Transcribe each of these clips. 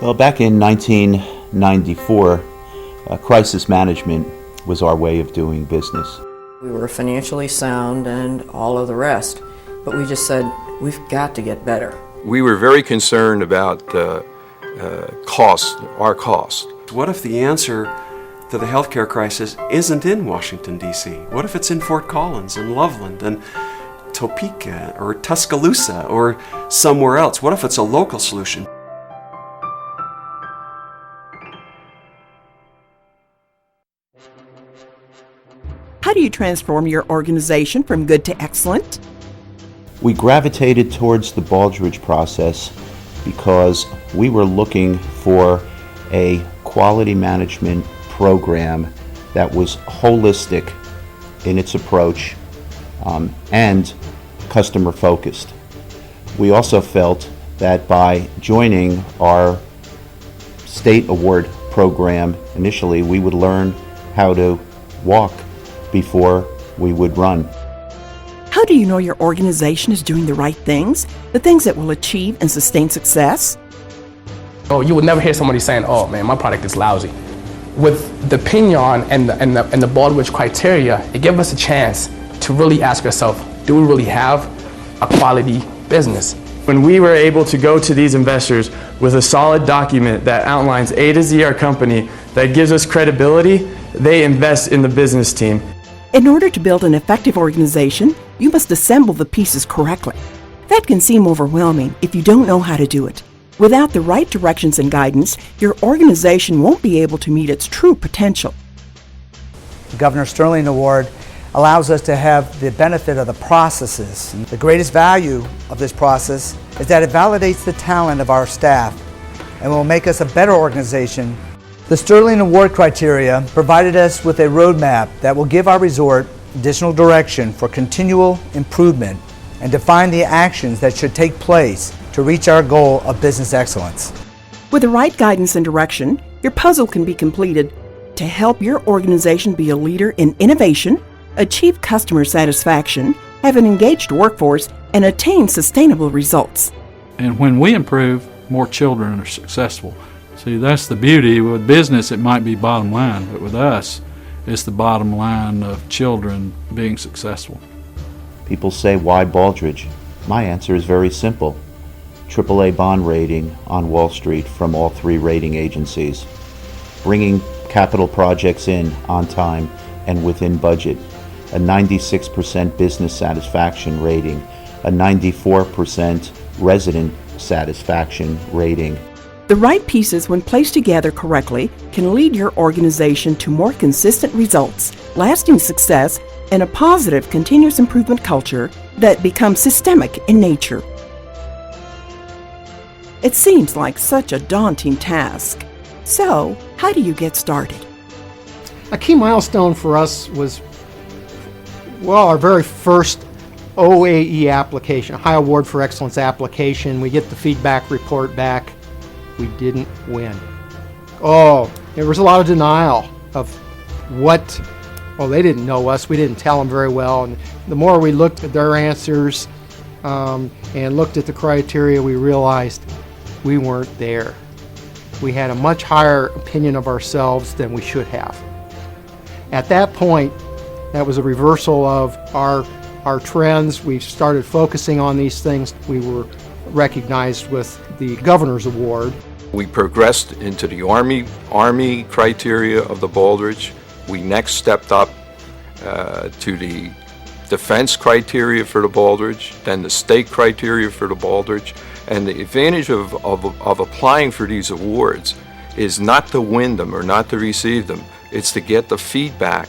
Well, back in 1994, crisis management was our way of doing business. We were financially sound and all of the rest, but we just said, we've got to get better. We were very concerned about cost, our cost. What if the answer to the healthcare crisis isn't in Washington, D.C.? What if it's in Fort Collins and Loveland and Topeka or Tuscaloosa or somewhere else? What if it's a local solution? How do you transform your organization from good to excellent? We gravitated towards the Baldrige process because we were looking for a quality management program that was holistic in its approach and customer focused. We also felt that by joining our state award program initially, we would learn how to walk before we would run. How do you know your organization is doing the right things, the things that will achieve and sustain success? Oh, you would never hear somebody saying, "Oh man, my product is lousy." With the Pinion and the Baldrige criteria, it gave us a chance to really ask ourselves, do we really have a quality business? When we were able to go to these investors with a solid document that outlines A to Z our company, that gives us credibility, they invest in the business team. In order to build an effective organization, you must assemble the pieces correctly. That can seem overwhelming if you don't know how to do it. Without the right directions and guidance, your organization won't be able to meet its true potential. The Governor Sterling Award allows us to have the benefit of the processes. The greatest value of this process is that it validates the talent of our staff and will make us a better organization. The Sterling Award criteria provided us with a roadmap that will give our resort additional direction for continual improvement and define the actions that should take place to reach our goal of business excellence. With the right guidance and direction, your puzzle can be completed to help your organization be a leader in innovation, achieve customer satisfaction, have an engaged workforce, and attain sustainable results. And when we improve, more children are successful. See, that's the beauty. With business, it might be bottom line, but with us, it's the bottom line of children being successful. People say, why Baldrige? My answer is very simple. AAA Bond rating on Wall Street from all three rating agencies. Bringing capital projects in on time and within budget. A 96% business satisfaction rating. A 94% resident satisfaction rating. The right pieces, when placed together correctly, can lead your organization to more consistent results, lasting success, and a positive continuous improvement culture that becomes systemic in nature. It seems like such a daunting task. So, how do you get started? A key milestone for us was, well, our very first OAE application, High Award for Excellence application. We get the feedback report back. We didn't win. Oh, there was a lot of denial of what, well, they didn't know us. We didn't tell them very well. And the more we looked at their answers and looked at the criteria, we realized we weren't there. We had a much higher opinion of ourselves than we should have. At that point, that was a reversal of our trends. We started focusing on these things. We were recognized with the Governor's Award. We progressed into the Army criteria of the Baldrige. We next stepped up to the defense criteria for the Baldrige, then the state criteria for the Baldrige. And the advantage of applying for these awards is not to win them or not to receive them. It's to get the feedback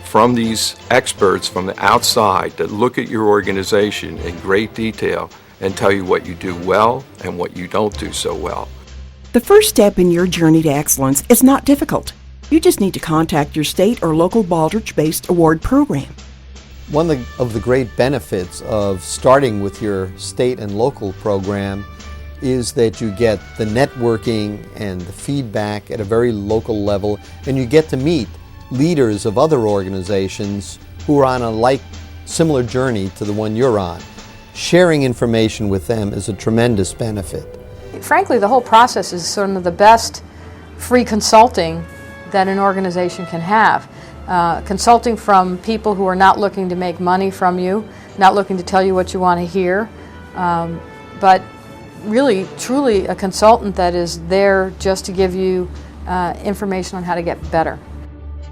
from these experts from the outside that look at your organization in great detail and tell you what you do well and what you don't do so well. The first step in your journey to excellence is not difficult. You just need to contact your state or local Baldrige-based award program. One of the great benefits of starting with your state and local program is that you get the networking and the feedback at a very local level, and you get to meet leaders of other organizations who are on a similar journey to the one you're on. Sharing information with them is a tremendous benefit. frankly, the whole process is sort of the best free consulting that an organization can have. Consulting from people who are not looking to make money from you, not looking to tell you what you want to hear, but really, truly a consultant that is there just to give you information on how to get better.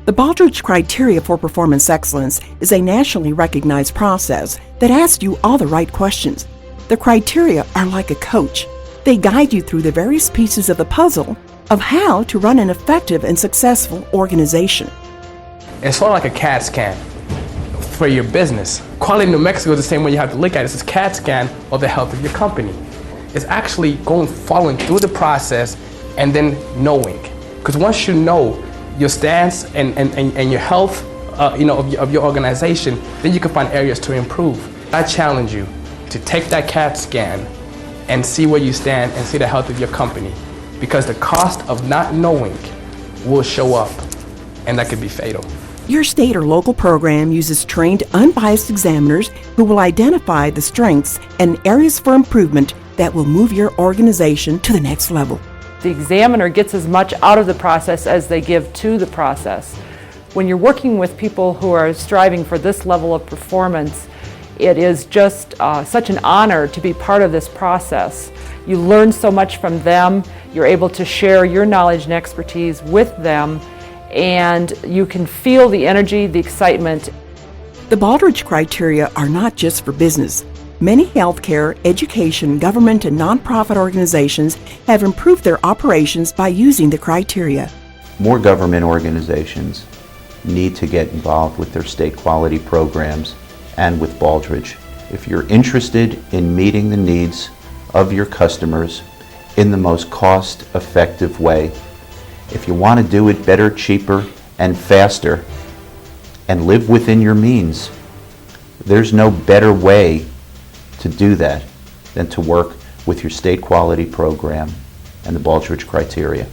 The Baldrige Criteria for Performance Excellence is a nationally recognized process that asks you all the right questions. The criteria are like a coach. They guide you through the various pieces of the puzzle of how to run an effective and successful organization. It's sort of like a CAT scan for your business. Quality New Mexico is the same way you have to look at it. It's a CAT scan of the health of your company. It's actually following through the process and then knowing. Because once you know your stance and your health of your organization, then you can find areas to improve. I challenge you to take that CAT scan and see where you stand and see the health of your company. Because the cost of not knowing will show up, and that could be fatal. Your state or local program uses trained, unbiased examiners who will identify the strengths and areas for improvement that will move your organization to the next level. The examiner gets as much out of the process as they give to the process. When you're working with people who are striving for this level of performance, it is just such an honor to be part of this process. You learn so much from them, you're able to share your knowledge and expertise with them, and you can feel the energy, the excitement. The Baldrige criteria are not just for business. Many healthcare, education, government, and nonprofit organizations have improved their operations by using the criteria. More government organizations need to get involved with their state quality programs and with Baldrige. If you're interested in meeting the needs of your customers in the most cost-effective way, if you want to do it better, cheaper, and faster, and live within your means, there's no better way to do that than to work with your state quality program and the Baldrige criteria.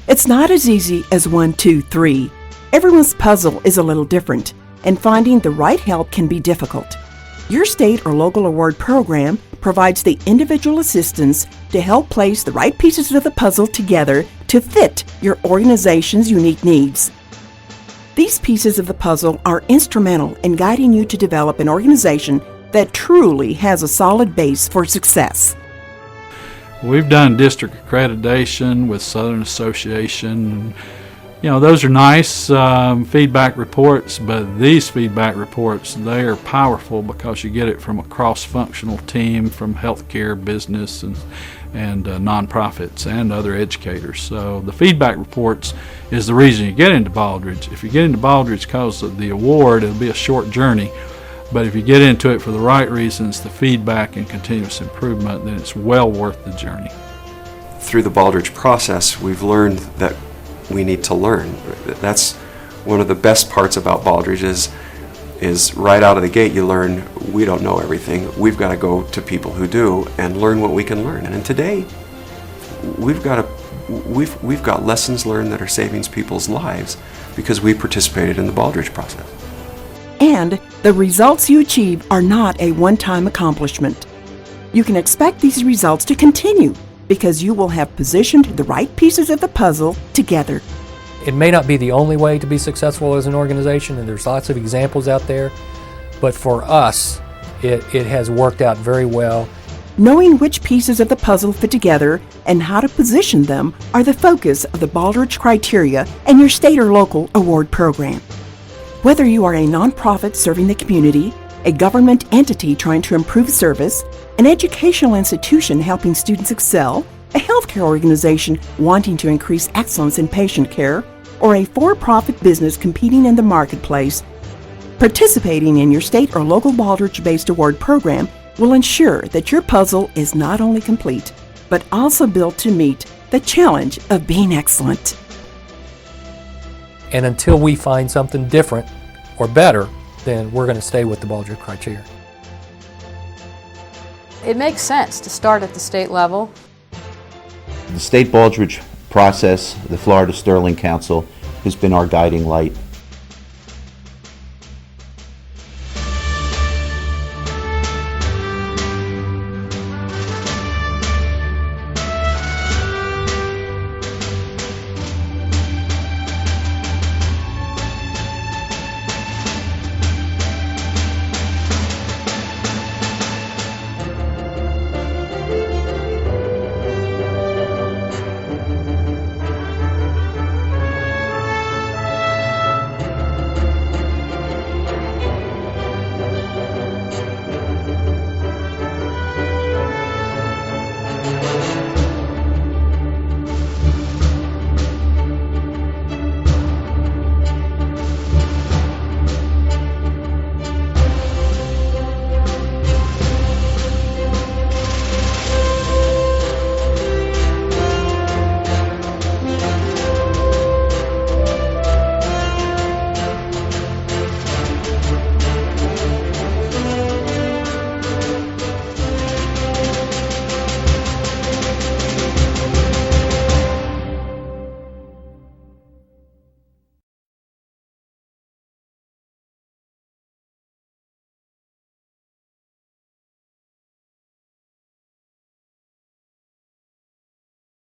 It's not as easy as 1, 2, 3. Everyone's puzzle is a little different, and finding the right help can be difficult. Your state or local award program provides the individual assistance to help place the right pieces of the puzzle together to fit your organization's unique needs. These pieces of the puzzle are instrumental in guiding you to develop an organization that truly has a solid base for success. We've done district accreditation with Southern Association. You know, those are nice feedback reports, but these feedback reports, they are powerful because you get it from a cross-functional team from healthcare, business, and nonprofits and other educators. So the feedback reports is the reason you get into Baldrige. If you get into Baldrige because of the award, it'll be a short journey. But if you get into it for the right reasons, the feedback and continuous improvement, then it's well worth the journey. Through the Baldrige process, we've learned that we need to learn. That's one of the best parts about Baldrige is right out of the gate you learn we don't know everything. We've got to go to people who do and learn what we can learn. And today, we've got lessons learned that are saving people's lives because we participated in the Baldrige process. And the results you achieve are not a one-time accomplishment. You can expect these results to continue because you will have positioned the right pieces of the puzzle together. It may not be the only way to be successful as an organization, and there's lots of examples out there, but for us, it has worked out very well. Knowing which pieces of the puzzle fit together and how to position them are the focus of the Baldrige criteria and your state or local award program. Whether you are a nonprofit serving the community, a government entity trying to improve service, an educational institution helping students excel, a healthcare organization wanting to increase excellence in patient care, or a for-profit business competing in the marketplace, participating in your state or local Baldrige-based award program will ensure that your puzzle is not only complete, but also built to meet the challenge of being excellent. And until we find something different or better, then we're going to stay with the Baldrige criteria. It makes sense to start at the state level. The state Baldrige process, the Florida Sterling Council, has been our guiding light.